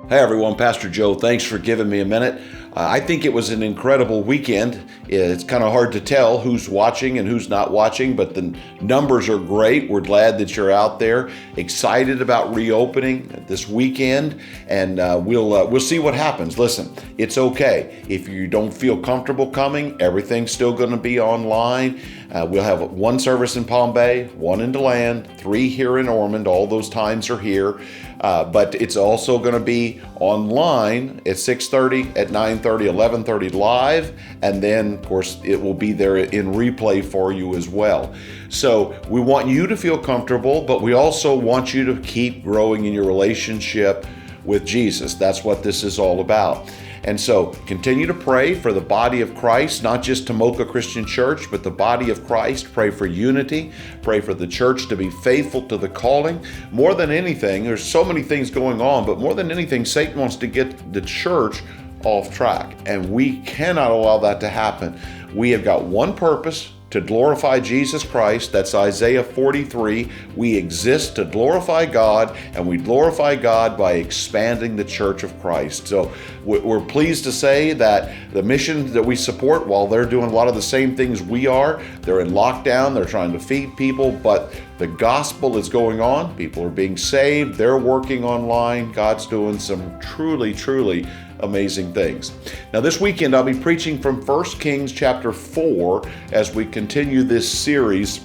Hey everyone, Pastor Joe. Thanks for giving me a minute. I think it was an incredible weekend. It's kind of hard to tell who's watching and who's not watching, but the numbers are great. We're glad that you're out there, excited about reopening this weekend, and we'll see what happens. Listen, it's okay if you don't feel comfortable coming. Everything's still going to be online. We'll have one service in Palm Bay, one in DeLand, 3 here in Ormond. All those times are here. But it's also going to be online at 6:30, at 9:30, 11:30 live. And then, of course, it will be there in replay for you as well. So we want you to feel comfortable, but we also want you to keep growing in your relationship with Jesus. That's what this is all about. And so continue to pray for the body of Christ, not just Tomoka Christian Church, but the body of Christ. Pray for unity. Pray for the church to be faithful to the calling. More than anything, there's so many things going on, but more than anything, Satan wants to get the church off track. And we cannot allow that to happen. We have got one purpose: to glorify Jesus Christ. That's Isaiah 43. We exist to glorify God, and we glorify God by expanding the church of Christ. So we're pleased to say that the mission that we support, while they're doing a lot of the same things we are, they're in lockdown, they're trying to feed people, but the gospel is going on. People are being saved. They're working online. God's doing some truly amazing things. Now this weekend I'll be preaching from 1 Kings chapter 4 as we continue this series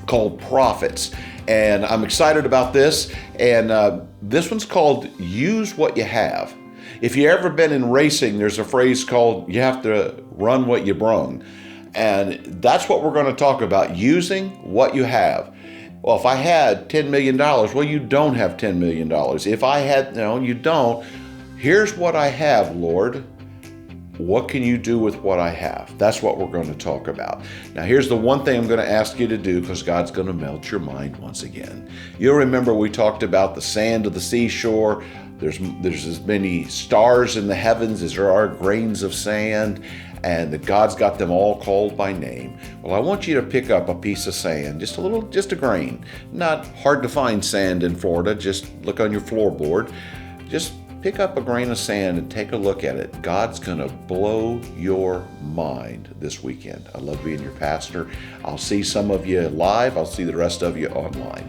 called Prophets. And I'm excited about this. And this one's called Use What You Have. If you've ever been in racing, there's a phrase called you have to run what you brung. And that's what we're going to talk about, using what you have. Well, if I had $10 million, well, you don't have $10 million. If I had, no, you don't. Here's what I have, Lord. What can you do with what I have? That's what we're going to talk about. Now, here's the one thing I'm going to ask you to do, because God's going to melt your mind once again. You'll remember we talked about the sand of the seashore. There's as many stars in the heavens as there are grains of sand, and that God's got them all called by name. Well, I want you to pick up a piece of sand, just a grain. Not hard to find sand in Florida. Just look on your floorboard. Just pick up a grain of sand and take a look at it. God's going to blow your mind this weekend. I love being your pastor. I'll see some of you live. I'll see the rest of you online.